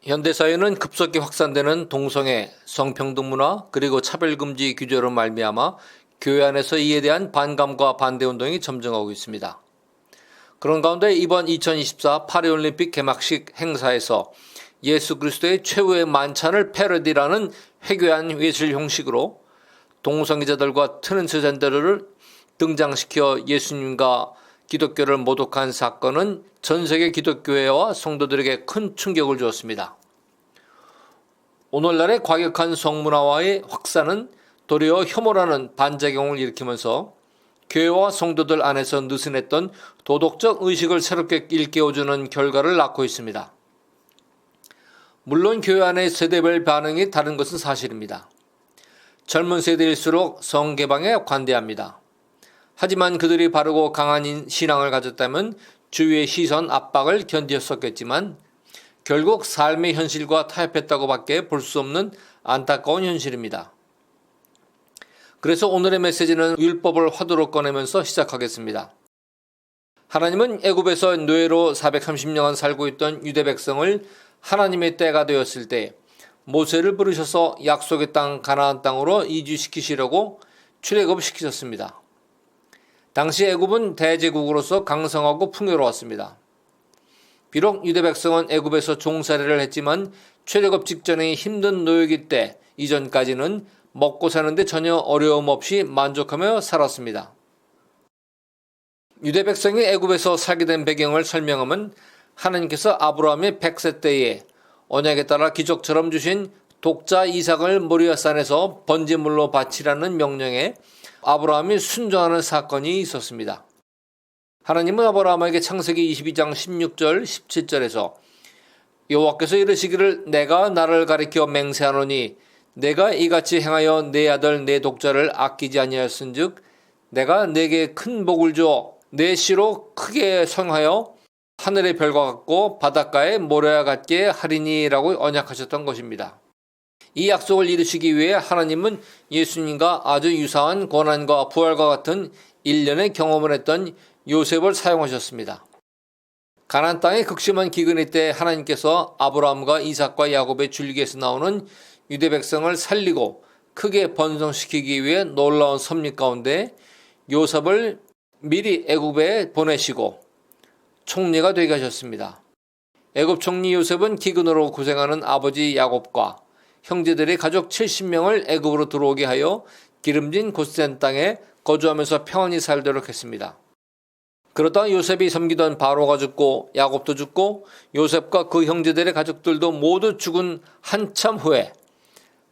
현대사회는 급속히 확산되는 동성애, 성평등 문화, 그리고 차별금지 규제로 말미암아 교회 안에서 이에 대한 반감과 반대운동이 점증하고 있습니다. 그런 가운데 이번 2024 파리올림픽 개막식 행사에서 예수 그리스도의 최후의 만찬을 패러디라는 회귀한 예술 형식으로 동성애자들과 트랜스젠더를 등장시켜 예수님과 기독교를 모독한 사건은 전 세계 기독교회와 성도들에게 큰 충격을 주었습니다. 오늘날의 과격한 성문화와의 확산은 도리어 혐오라는 반작용을 일으키면서 교회와 성도들 안에서 느슨했던 도덕적 의식을 새롭게 일깨워주는 결과를 낳고 있습니다. 물론 교회 안의 세대별 반응이 다른 것은 사실입니다. 젊은 세대일수록 성개방에 관대합니다. 하지만 그들이 바르고 강한 신앙을 가졌다면 주위의 시선 압박을 견디었었겠지만 결국 삶의 현실과 타협했다고 밖에 볼 수 없는 안타까운 현실입니다. 그래서 오늘의 메시지는 율법을 화두로 꺼내면서 시작하겠습니다. 하나님은 애굽에서 노예로 430년간 살고 있던 유대 백성을 하나님의 때가 되었을 때 모세를 부르셔서 약속의 땅 가나안 땅으로 이주시키시려고 출애굽시키셨습니다. 당시 애굽은 대제국으로서 강성하고 풍요로웠습니다. 비록 유대 백성은 애굽에서 종살이를 했지만 출애굽 직전의 힘든 노역일 때 이전까지는 먹고 사는데 전혀 어려움 없이 만족하며 살았습니다. 유대 백성이 애굽에서 살게 된 배경을 설명하면 하나님께서 아브라함의 100세 때에 언약에 따라 기적처럼 주신 독자 이삭을 모리아산에서 번제물로 바치라는 명령에 아브라함이 순종하는 사건이 있었습니다. 하나님은 아브라함에게 창세기 22장 16절 17절에서 여호와께서 이르시기를 내가 나를 가리켜 맹세하노니 내가 이같이 행하여 내 아들 내 독자를 아끼지 아니하였은즉 내가 내게 큰 복을 줘 내 씨로 크게 성하여 하늘의 별과 같고 바닷가의 모래와 같게 하리니라고 언약하셨던 것입니다. 이 약속을 이루시기 위해 하나님은 예수님과 아주 유사한 고난과 부활과 같은 일련의 경험을 했던 요셉을 사용하셨습니다. 가나안 땅의 극심한 기근의 때 하나님께서 아브라함과 이삭과 야곱의 줄기에서 나오는 유대 백성을 살리고 크게 번성시키기 위해 놀라운 섭리 가운데 요셉을 미리 애굽에 보내시고 총리가 되게 하셨습니다. 애굽 총리 요셉은 기근으로 고생하는 아버지 야곱과 형제들의 가족 70명을 애굽으로 들어오게 하여 기름진 고센 땅에 거주하면서 평안히 살도록 했습니다. 그러다 요셉이 섬기던 바로가 죽고 야곱도 죽고 요셉과 그 형제들의 가족들도 모두 죽은 한참 후에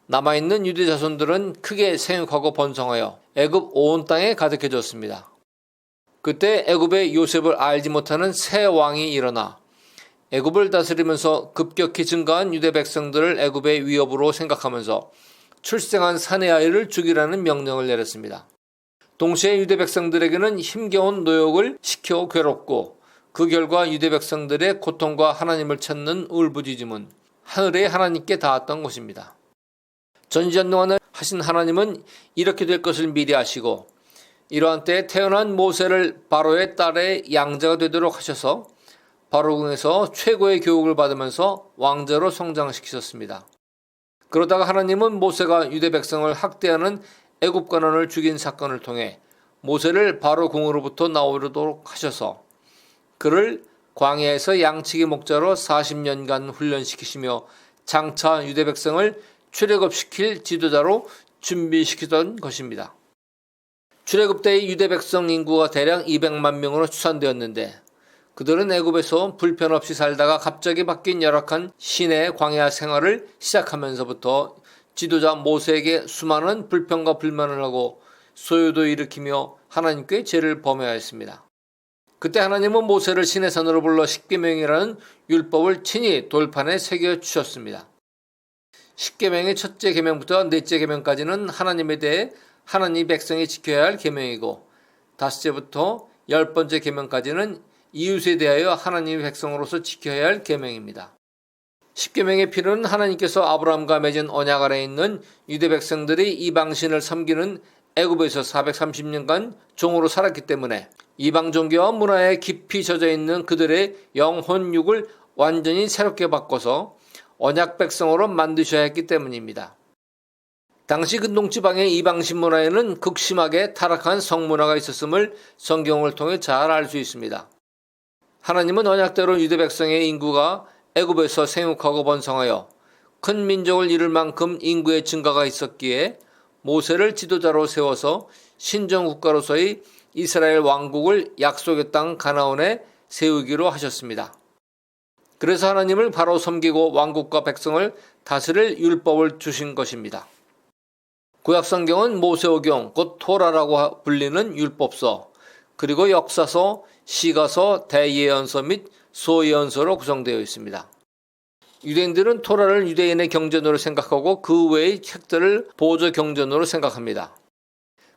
남아있는 유대 자손들은 크게 생육하고 번성하여 애굽 온 땅에 가득해졌습니다. 그때 애굽에 요셉을 알지 못하는 새 왕이 일어나 애굽을 다스리면서 급격히 증가한 유대 백성들을 애굽의 위협으로 생각하면서 출생한 사내 아이를 죽이라는 명령을 내렸습니다. 동시에 유대 백성들에게는 힘겨운 노역을 시켜 괴롭고 그 결과 유대 백성들의 고통과 하나님을 찾는 울부짖음은 하늘의 하나님께 닿았던 것입니다. 전지전능하는 하신 하나님은 이렇게 될 것을 미리 아시고 이러한 때에 태어난 모세를 바로의 딸의 양자가 되도록 하셔서 바로궁에서 최고의 교육을 받으면서 왕자로 성장시키셨습니다. 그러다가 하나님은 모세가 유대 백성을 학대하는 애굽 관원을 죽인 사건을 통해 모세를 바로궁으로부터 나오도록 하셔서 그를 광야에서 양치기 목자로 40년간 훈련시키시며 장차 유대 백성을 출애굽시킬 지도자로 준비시키던 것입니다. 출애굽 때의 유대 백성 인구가 대략 200만 명으로 추산되었는데 그들은 애굽에서 불편 없이 살다가 갑자기 바뀐 열악한 시내 광야 생활을 시작하면서부터 지도자 모세에게 수많은 불평과 불만을 하고 소요도 일으키며 하나님께 죄를 범하였습니다. 그때 하나님은 모세를 시내산으로 불러 십계명이라는 율법을 친히 돌판에 새겨 주셨습니다. 십계명의 첫째 계명부터 넷째 계명까지는 하나님에 대해 하나님 백성이 지켜야 할 계명이고 다섯째부터 10번째 계명까지는 이웃에 대하여 하나님의 백성으로서 지켜야 할 계명입니다. 십계명의 필요는 하나님께서 아브라함과 맺은 언약 아래에 있는 유대 백성들이 이방신을 섬기는 애굽에서 430년간 종으로 살았기 때문에 이방 종교와 문화에 깊이 젖어 있는 그들의 영혼육을 완전히 새롭게 바꿔서 언약 백성으로 만드셔야 했기 때문입니다. 당시 근동지방의 이방신 문화에는 극심하게 타락한 성문화가 있었음을 성경을 통해 잘 알 수 있습니다. 하나님은 언약대로 유대 백성의 인구가 애굽에서 생육하고 번성하여 큰 민족을 이룰 만큼 인구의 증가가 있었기에 모세를 지도자로 세워서 신정국가로서의 이스라엘 왕국을 약속의 땅 가나안에 세우기로 하셨습니다. 그래서 하나님을 바로 섬기고 왕국과 백성을 다스릴 율법을 주신 것입니다. 구약성경은 모세오경, 곧 토라라고 불리는 율법서, 그리고 역사서, 시가서, 대예언서 및 소예언서로 구성되어 있습니다. 유대인들은 토라를 유대인의 경전으로 생각하고 그 외의 책들을 보조 경전으로 생각합니다.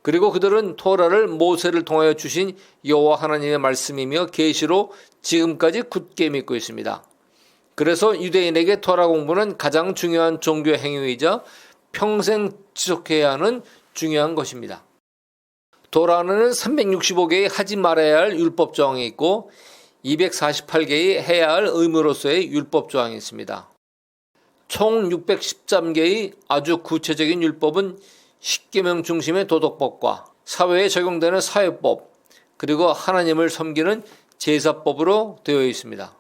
그리고 그들은 토라를 모세를 통하여 주신 여호와 하나님의 말씀이며 계시로 지금까지 굳게 믿고 있습니다. 그래서 유대인에게 토라 공부는 가장 중요한 종교 행위이자 평생 지속해야 하는 중요한 것입니다. 토라는 365개의 하지 말아야 할 율법 조항이 있고 248개의 해야 할 의무로서의 율법 조항이 있습니다. 총 613개의 아주 구체적인 율법은 십계명 중심의 도덕법과 사회에 적용되는 사회법, 그리고 하나님을 섬기는 제사법으로 되어 있습니다.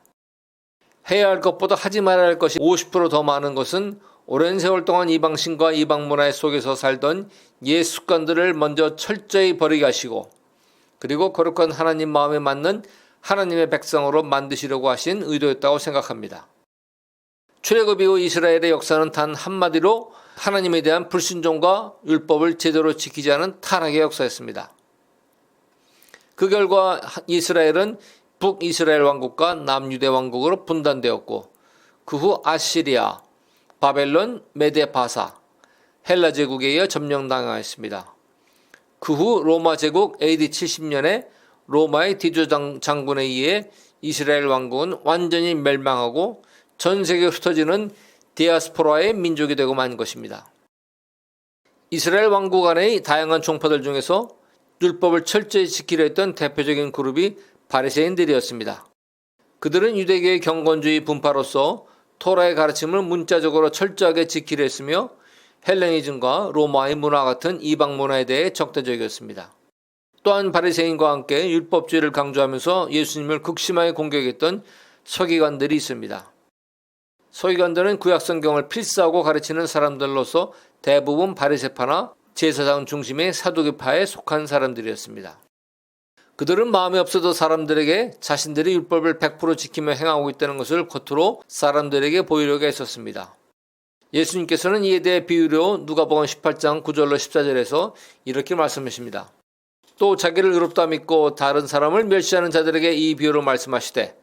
해야 할 것보다 하지 말아야 할 것이 50% 더 많은 것은 오랜 세월 동안 이방신과 이방 문화 속에서 살던 옛 습관들을 먼저 철저히 버리게 하시고, 그리고 거룩한 하나님 마음에 맞는 하나님의 백성으로 만드시려고 하신 의도였다고 생각합니다. 출애굽 이후 이스라엘의 역사는 단 한마디로 하나님에 대한 불순종과 율법을 제대로 지키지 않은 타락의 역사였습니다. 그 결과 이스라엘은 북이스라엘 왕국과 남유대 왕국으로 분단되었고, 그 후 아시리아, 바벨론, 메데바사, 헬라 제국에 이어 점령당하였습니다. 그 후 로마 제국 AD 70년에 로마의 디도 장군에 의해 이스라엘 왕국은 완전히 멸망하고 전 세계에 흩어지는 디아스포라의 민족이 되고 만 것입니다. 이스라엘 왕국 안의 다양한 종파들 중에서 율법을 철저히 지키려 했던 대표적인 그룹이 바리새인들이었습니다. 그들은 유대교의 경건주의 분파로서 토라의 가르침을 문자적으로 철저하게 지키려 했으며 헬레니즘과 로마의 문화 같은 이방 문화에 대해 적대적이었습니다. 또한 바리새인과 함께 율법주의를 강조하면서 예수님을 극심하게 공격했던 서기관들이 있습니다. 서기관들은 구약성경을 필사하고 가르치는 사람들로서 대부분 바리새파나 제사장 중심의 사두개파에 속한 사람들이었습니다. 그들은 마음이 없어도 사람들에게 자신들이 율법을 100% 지키며 행하고 있다는 것을 겉으로 사람들에게 보이려고 했었습니다. 예수님께서는 이에 대해 비유로 누가복음 18장 9절로 14절에서 이렇게 말씀하십니다. 또 자기를 의롭다 믿고 다른 사람을 멸시하는 자들에게 이 비유로 말씀하시되,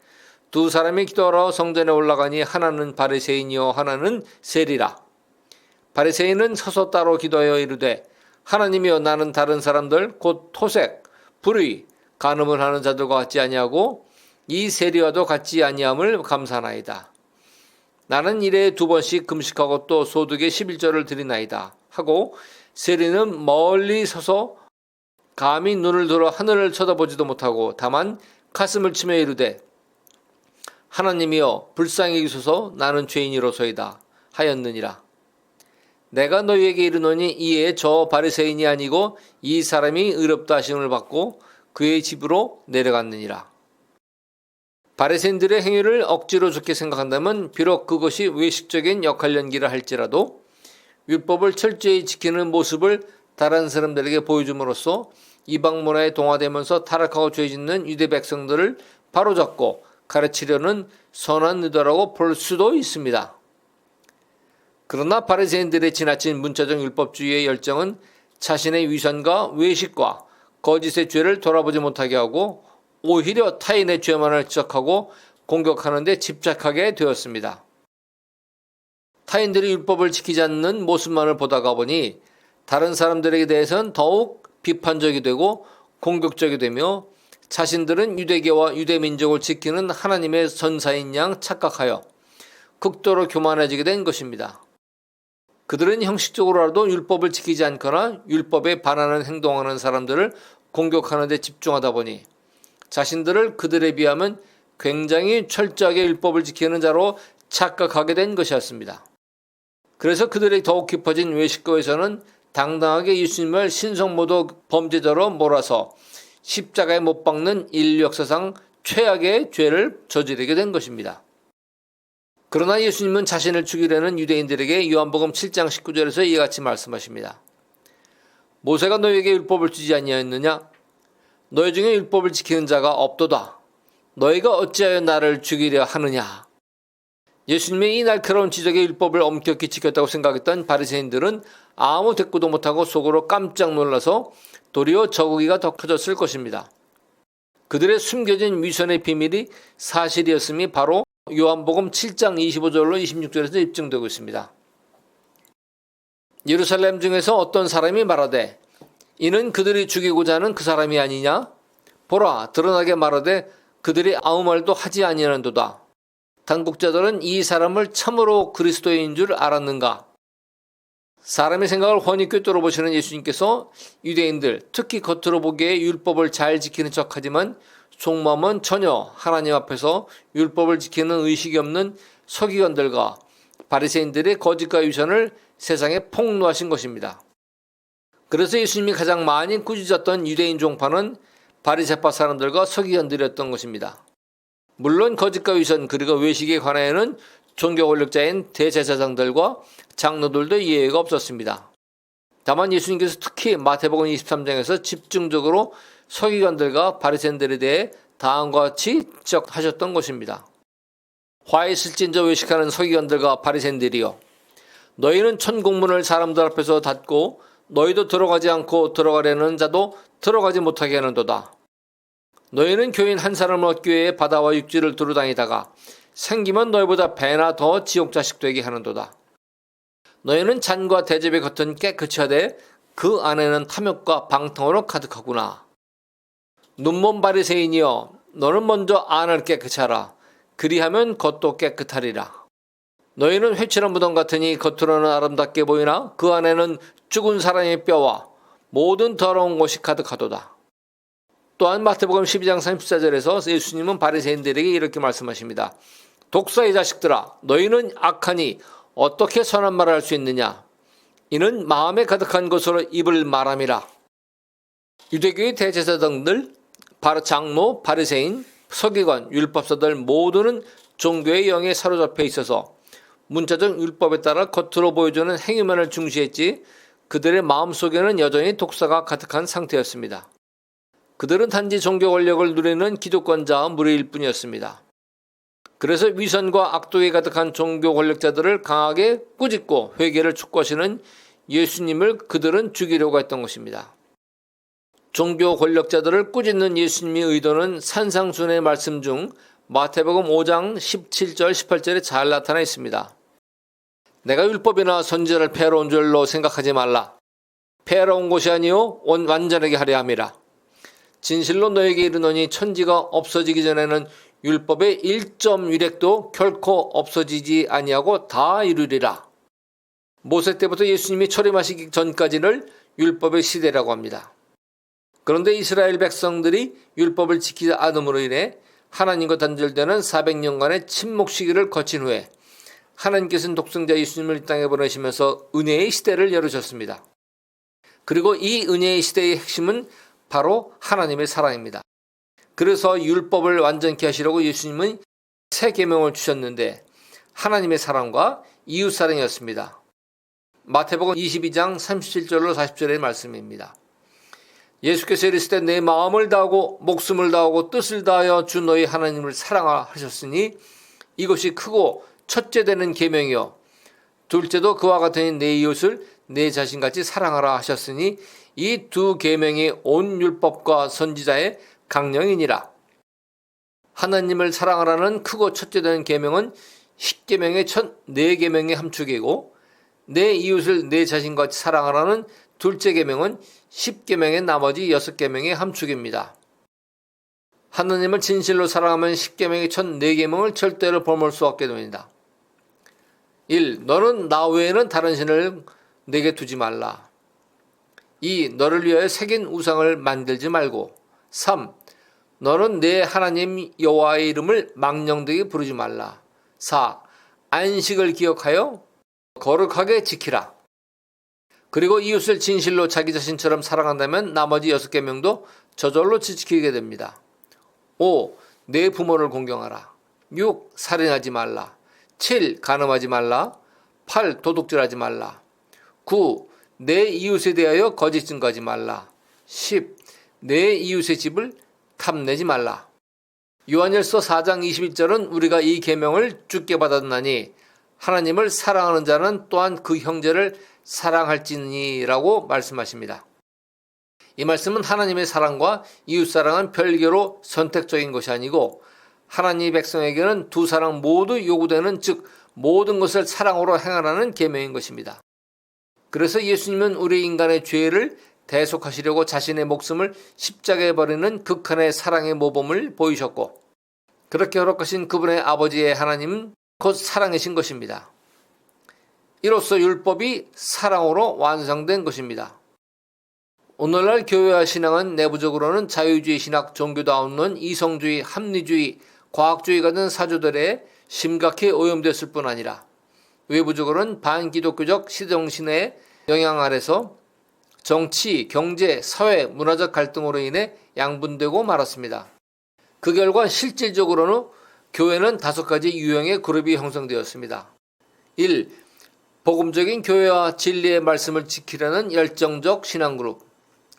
두 사람이 기도하러 성전에 올라가니 하나는 바리새인이요 하나는 세리라. 바리새인은 서서 따로 기도하여 이르되, 하나님이여, 나는 다른 사람들 곧 토색, 불의, 간음을 하는 자들과 같지 아니하고 이 세리와도 같지 아니함을 감사하나이다. 나는 일에 2번씩 금식하고 또 소득의 11조를 드리나이다 하고, 세리는 멀리 서서 감히 눈을 들어 하늘을 쳐다보지도 못하고 다만 가슴을 치며 이르되, 하나님이여 불쌍히 여기소서, 나는 죄인이로소이다 하였느니라. 내가 너희에게 이르노니 이에 저 바리새인이 아니고 이 사람이 의롭다 하심을 받고 그의 집으로 내려갔느니라. 바리새인들의 행위를 억지로 좋게 생각한다면 비록 그것이 외식적인 역할 연기를 할지라도 율법을 철저히 지키는 모습을 다른 사람들에게 보여줌으로써 이방 문화에 동화되면서 타락하고 죄짓는 유대 백성들을 바로잡고 가르치려는 선한 의도라고 볼 수도 있습니다. 그러나 바리새인들의 지나친 문자적 율법주의의 열정은 자신의 위선과 외식과 거짓의 죄를 돌아보지 못하게 하고 오히려 타인의 죄만을 지적하고 공격하는 데 집착하게 되었습니다. 타인들이 율법을 지키지 않는 모습만을 보다가 보니 다른 사람들에게 대해서는 더욱 비판적이 되고 공격적이 되며 자신들은 유대교와 유대민족을 지키는 하나님의 전사인 양 착각하여 극도로 교만해지게 된 것입니다. 그들은 형식적으로라도 율법을 지키지 않거나 율법에 반하는 행동하는 사람들을 공격하는 데 집중하다 보니 자신들을 그들에 비하면 굉장히 철저하게 율법을 지키는 자로 착각하게 된 것이었습니다. 그래서 그들이 더욱 깊어진 외식고에서는 당당하게 예수님을 신성모독 범죄자로 몰아서 십자가에 못 박는 인류 역사상 최악의 죄를 저지르게 된 것입니다. 그러나 예수님은 자신을 죽이려는 유대인들에게 요한복음 7장 19절에서 이와 같이 말씀하십니다. 모세가 너희에게 율법을 주지 아니하였느냐? 너희 중에 율법을 지키는 자가 없도다. 너희가 어찌하여 나를 죽이려 하느냐? 예수님의 이 날카로운 지적의 율법을 엄격히 지켰다고 생각했던 바리새인들은 아무 대꾸도 못하고 속으로 깜짝 놀라서 도리어 저구기가 더 커졌을 것입니다. 그들의 숨겨진 위선의 비밀이 사실이었음이 바로 요한복음 7장 25절로 26절에서 입증되고 있습니다. 예루살렘 중에서 어떤 사람이 말하되 이는 그들이 죽이고자 하는 그 사람이 아니냐? 보라, 드러나게 말하되 그들이 아무 말도 하지 아니하는도다. 당국자들은 이 사람을 참으로 그리스도인 줄 알았는가? 사람의 생각을 훤히 꿰뚫어 보시는 예수님께서 유대인들, 특히 겉으로 보기에 율법을 잘 지키는 척하지만 속마음은 전혀 하나님 앞에서 율법을 지키는 의식이 없는 서기관들과 바리새인들의 거짓과 위선을 세상에 폭로하신 것입니다. 그래서 예수님이 가장 많이 꾸짖었던 유대인 종파는 바리새파 사람들과 서기관들이었던 것입니다. 물론 거짓과 위선 그리고 외식에 관하여는 종교 권력자인 대제사장들과 장로들도 예외가 없었습니다. 다만 예수님께서 특히 마태복음 23장에서 집중적으로 서기관들과 바리새인들에 대해 다음과 같이 지적하셨던 것입니다. 화 있을진저 외식하는 서기관들과 바리새인들이여, 너희는 천국문을 사람들 앞에서 닫고 너희도 들어가지 않고 들어가려는 자도 들어가지 못하게 하는도다. 너희는 교인 한 사람을 얻기 위해 바다와 육지를 두루 다니다가 생기면 너희보다 배나 더 지옥 자식 되게 하는도다. 너희는 잔과 대접의 겉은 깨끗이 하되 그 안에는 탐욕과 방탕으로 가득하구나. 눈먼 바리새인이여, 너는 먼저 안을 깨끗이 하라. 그리하면 겉도 깨끗하리라. 너희는 회칠한 무덤 같으니 겉으로는 아름답게 보이나 그 안에는 죽은 사람의 뼈와 모든 더러운 것이 가득하도다. 또한 마태복음 12장 34절에서 예수님은 바리새인들에게 이렇게 말씀하십니다. 독사의 자식들아, 너희는 악하니 어떻게 선한 말을 할 수 있느냐? 이는 마음에 가득한 것으로 입을 말함이라. 유대교의 대제사장들, 장로, 바리새인, 서기관, 율법사들 모두는 종교의 영에 사로잡혀 있어서 문자적 율법에 따라 겉으로 보여주는 행위만을 중시했지 그들의 마음속에는 여전히 독사가 가득한 상태였습니다. 그들은 단지 종교 권력을 누리는 기득권자와 무리일 뿐이었습니다. 그래서 위선과 악독에 가득한 종교 권력자들을 강하게 꾸짖고 회개를 촉구하시는 예수님을 그들은 죽이려고 했던 것입니다. 종교 권력자들을 꾸짖는 예수님의 의도는 산상순의 말씀 중 마태복음 5장 17절 18절에 잘 나타나 있습니다. 내가 율법이나 선지자를 폐하러 온 줄로 생각하지 말라. 폐하러 온 것이 아니요 완전하게 하려 함이라. 진실로 너에게 이르노니 천지가 없어지기 전에는 율법의 1.1획도 결코 없어지지 아니하고 다 이루리라. 모세 때부터 예수님이 초림하시기 전까지를 율법의 시대라고 합니다. 그런데 이스라엘 백성들이 율법을 지키지 않음으로 인해 하나님과 단절되는 400년간의 침묵 시기를 거친 후에 하나님께서는 독생자 예수님을 이 땅에 보내시면서 은혜의 시대를 열으셨습니다. 그리고 이 은혜의 시대의 핵심은 바로 하나님의 사랑입니다. 그래서 율법을 완전케 하시려고 예수님은 새 계명을 주셨는데 하나님의 사랑과 이웃 사랑이었습니다. 마태복음 22장 37절로 40절의 말씀입니다. 예수께서 이르시되 내 마음을 다하고 목숨을 다하고 뜻을 다하여 주 너희 하나님을 사랑하라 하셨으니 이것이 크고 첫째 되는 계명이요 둘째도 그와 같으니 내 이웃을 내 자신같이 사랑하라 하셨으니 이 두 계명이 온 율법과 선지자의 강령이니라. 하나님을 사랑하라는 크고 첫째 되는 계명은 10계명의 첫 4계명의 함축이고 내 이웃을 내 자신같이 사랑하라는 둘째 계명은 10계명의 나머지 6계명의 함축입니다. 하나님을 진실로 사랑하면 10계명의 첫 4계명을 절대로 범할 수 없게 됩니다. 1. 너는 나 외에는 다른 신을 내게 두지 말라. 2. 너를 위하여 새긴 우상을 만들지 말고. 3. 너는 내 하나님 여호와의 이름을 망령되게 부르지 말라. 4. 안식을 기억하여 거룩하게 지키라. 그리고 이웃을 진실로 자기 자신처럼 사랑한다면 나머지 6계명도 저절로 지키게 됩니다. 5. 내 부모를 공경하라. 6. 살인하지 말라. 7. 간음하지 말라. 8. 도둑질하지 말라. 9. 내 이웃에 대하여 거짓 증거하지 말라. 10. 내 이웃의 집을 탐내지 말라. 요한일서 4장 21절은 우리가 이 계명을 주께 받았나니 하나님을 사랑하는 자는 또한 그 형제를 사랑할지니라고 말씀하십니다. 이 말씀은 하나님의 사랑과 이웃사랑은 별개로 선택적인 것이 아니고 하나님의 백성에게는 두 사랑 모두 요구되는, 즉 모든 것을 사랑으로 행하라는 계명인 것입니다. 그래서 예수님은 우리 인간의 죄를 대속하시려고 자신의 목숨을 십자가에 버리는 극한의 사랑의 모범을 보이셨고, 그렇게 허락하신 그분의 아버지의 하나님은 곧 사랑이신 것입니다. 이로써 율법이 사랑으로 완성된 것입니다. 오늘날 교회와 신앙은 내부적으로는 자유주의 신학, 종교다운 이성주의, 합리주의, 과학주의 같은 사조들에 심각히 오염됐을 뿐 아니라 외부적으로는 반기독교적 시정신의 영향 아래서 정치, 경제, 사회, 문화적 갈등으로 인해 양분되고 말았습니다. 그 결과 실질적으로는 교회는 5가지 유형의 그룹이 형성되었습니다. 1. 복음적인 교회와 진리의 말씀을 지키려는 열정적 신앙그룹.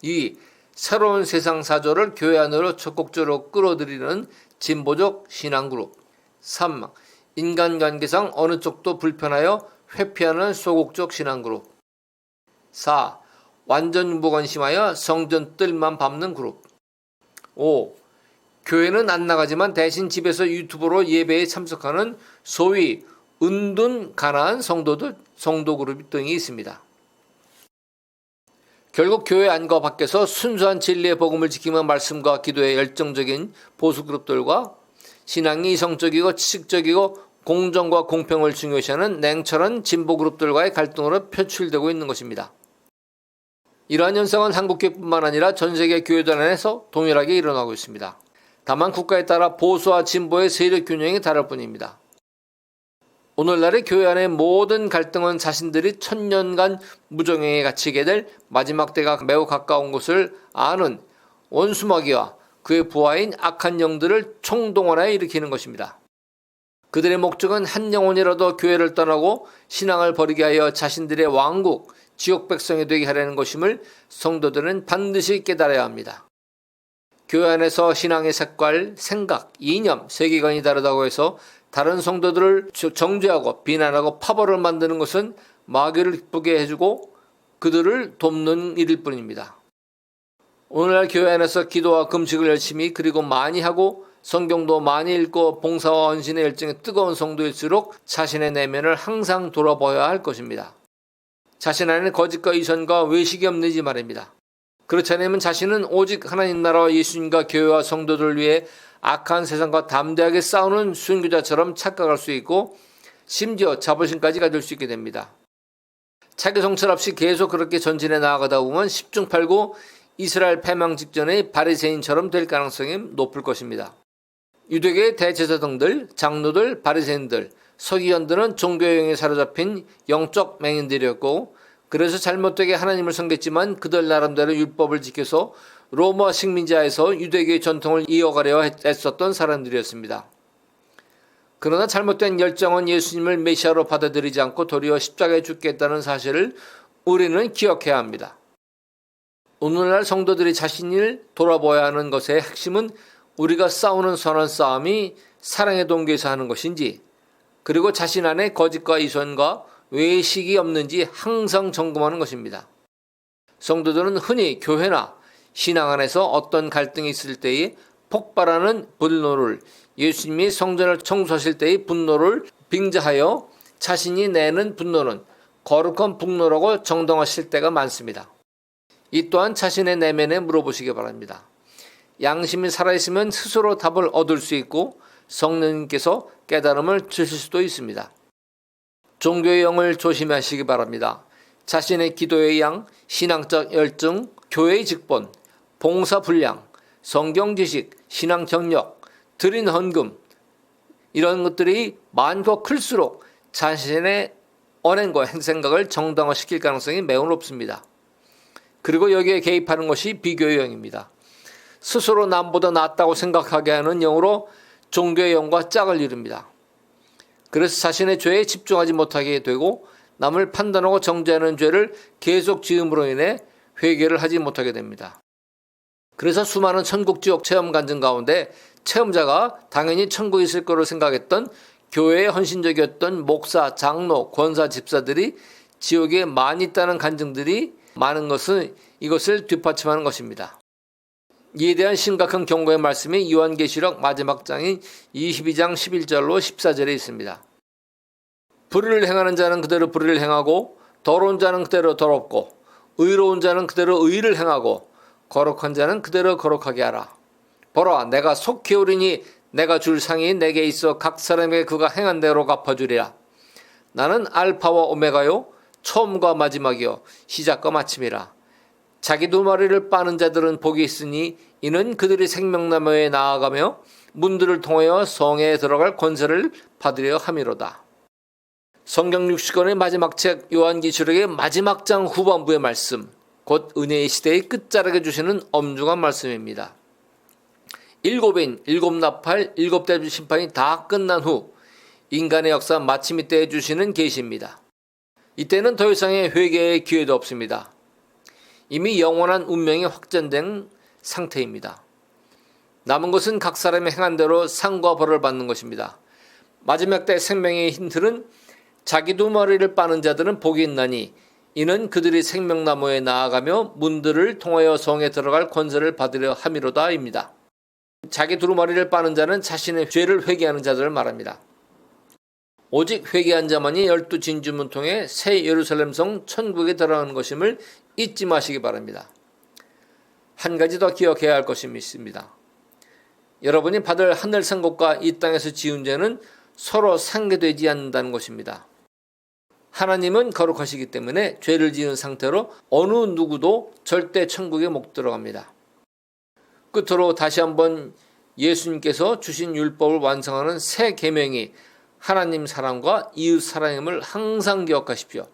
2. 새로운 세상 사조를 교회 안으로 적극적으로 끌어들이는 진보적 신앙그룹. 3. 인간관계상 어느 쪽도 불편하여 회피하는 소극적 신앙그룹. 4. 완전 무관심하여 성전 뜰만 밟는 그룹. 5. 교회는 안 나가지만 대신 집에서 유튜브로 예배에 참석하는 소위 은둔 가난한 성도 그룹 등이 있습니다. 결국 교회 안과 밖에서 순수한 진리의 복음을 지키며 말씀과 기도에 열정적인 보수 그룹들과 신앙이 이성적이고 지식적이고 공정과 공평을 중요시하는 냉철한 진보 그룹들과의 갈등으로 표출되고 있는 것입니다. 이러한 현상은 한국교회뿐만 아니라 전 세계 교회들 안에서 동일하게 일어나고 있습니다. 다만 국가에 따라 보수와 진보의 세력 균형이 다를 뿐입니다. 오늘날의 교회 안의 모든 갈등은 자신들이 천년간 무정행에 갇히게 될 마지막 때가 매우 가까운 것을 아는 원수마귀와 그의 부하인 악한 영들을 총동원하여 일으키는 것입니다. 그들의 목적은 한 영혼이라도 교회를 떠나고 신앙을 버리게 하여 자신들의 왕국, 지옥 백성이 되게 하려는 것임을 성도들은 반드시 깨달아야 합니다. 교회 안에서 신앙의 색깔, 생각, 이념, 세계관이 다르다고 해서 다른 성도들을 정죄하고 비난하고 파벌을 만드는 것은 마귀를 기쁘게 해주고 그들을 돕는 일일 뿐입니다. 오늘날 교회 안에서 기도와 금식을 열심히 그리고 많이 하고 성경도 많이 읽고 봉사와 헌신의 열정이 뜨거운 성도일수록 자신의 내면을 항상 돌아봐야 할 것입니다. 자신 안에 거짓과 이선과 외식이 없는지 말입니다. 그렇지 않으면 자신은 오직 하나님 나라와 예수님과 교회와 성도들을 위해 악한 세상과 담대하게 싸우는 순교자처럼 착각할 수 있고 심지어 자부심까지 가질 수 있게 됩니다. 자기 성찰 없이 계속 그렇게 전진해 나아가다 보면 10중 8구 이스라엘 패망 직전의 바리새인처럼 될 가능성이 높을 것입니다. 유대계의 대제사장들, 장로들, 바리새인들, 서기관들은 종교형에 사로잡힌 영적 맹인들이었고 그래서 잘못되게 하나님을 섬겼지만 그들 나름대로 율법을 지켜서 로마 식민지하에서 유대교의 전통을 이어가려 애썼던 사람들이었습니다. 그러나 잘못된 열정은 예수님을 메시아로 받아들이지 않고 도리어 십자가에 죽겠다는 사실을 우리는 기억해야 합니다. 오늘날 성도들이 자신을 돌아보아야 하는 것의 핵심은 우리가 싸우는 선한 싸움이 사랑의 동기에서 하는 것인지, 그리고 자신 안에 거짓과 이선과 외식이 없는지 항상 점검하는 것입니다. 성도들은 흔히 교회나 신앙 안에서 어떤 갈등이 있을 때에 폭발하는 분노를, 예수님이 성전을 청소하실 때의 분노를 빙자하여 자신이 내는 분노는 거룩한 분노라고 정당화하실 때가 많습니다. 이 또한 자신의 내면에 물어보시기 바랍니다. 양심이 살아있으면 스스로 답을 얻을 수 있고 성령님께서 깨달음을 주실 수도 있습니다. 종교의 영을 조심하시기 바랍니다. 자신의 기도의 양, 신앙적 열정, 교회의 직분, 봉사 분량, 성경 지식, 신앙 경력, 드린 헌금, 이런 것들이 많고 클수록 자신의 언행과 생각을 정당화시킬 가능성이 매우 높습니다. 그리고 여기에 개입하는 것이 비교의 영입니다. 스스로 남보다 낫다고 생각하게 하는 영으로 종교의 영과 짝을 이룹니다. 그래서 자신의 죄에 집중하지 못하게 되고 남을 판단하고 정죄하는 죄를 계속 지음으로 인해 회개를 하지 못하게 됩니다. 그래서 수많은 천국지옥 체험 간증 가운데 체험자가 당연히 천국에 있을 거로 생각했던 교회에 헌신적이었던 목사, 장로, 권사, 집사들이 지옥에 많이 있다는 간증들이 많은 것은 이것을 뒷받침하는 것입니다. 이에 대한 심각한 경고의 말씀이 요한계시록 마지막 장인 22장 11절로 14절에 있습니다. 불의를 행하는 자는 그대로 불의를 행하고 더러운 자는 그대로 더럽고 의로운 자는 그대로 의를 행하고 거룩한 자는 그대로 거룩하게 하라. 보라, 내가 속히 오리니 내가 줄 상이 내게 있어 각 사람에게 그가 행한 대로 갚아주리라. 나는 알파와 오메가요 처음과 마지막이요 시작과 마침이라. 자기 두 마리를 빠는 자들은 복이 있으니 이는 그들이 생명나무에 나아가며 문들을 통하여 성에 들어갈 권세를 받으려 함이로다. 성경 60권의 마지막 책 요한계시록의 마지막 장 후반부의 말씀, 곧 은혜의 시대의 끝자락에 주시는 엄중한 말씀입니다. 일곱인, 일곱 나팔, 일곱 대주 심판이 다 끝난 후 인간의 역사 마침이 때에 주시는 계시입니다. 이때는 더 이상의 회개의 기회도 없습니다. 이미 영원한 운명이 확정된 상태입니다. 남은 것은 각 사람이 행한 대로 상과 벌을 받는 것입니다. 마지막 때 생명의 힌트는 자기 두 마리를 빠는 자들은 복이 있나니 이는 그들이 생명나무에 나아가며 문들을 통하여 성에 들어갈 권세를 받으려 함이로다입니다. 자기 두 마리를 빠는 자는 자신의 죄를 회개하는 자들을 말합니다. 오직 회개한 자만이 12진주문 통해 새 예루살렘성 천국에 들어가는 것임을 잊지 마시기 바랍니다. 한 가지 더 기억해야 할 것이 있습니다. 여러분이 받을 하늘 상급과 이 땅에서 지은 죄는 서로 상계되지 않는다는 것입니다. 하나님은 거룩하시기 때문에 죄를 지은 상태로 어느 누구도 절대 천국에 못 들어갑니다. 끝으로 다시 한번 예수님께서 주신 율법을 완성하는 새 계명이 하나님 사랑과 이웃 사랑임을 항상 기억하십시오.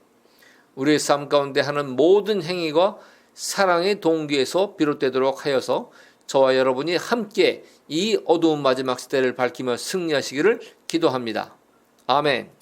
우리의 삶 가운데 하는 모든 행위가 사랑의 동기에서 비롯되도록 하여서 저와 여러분이 함께 이 어두운 마지막 시대를 밝히며 승리하시기를 기도합니다. 아멘.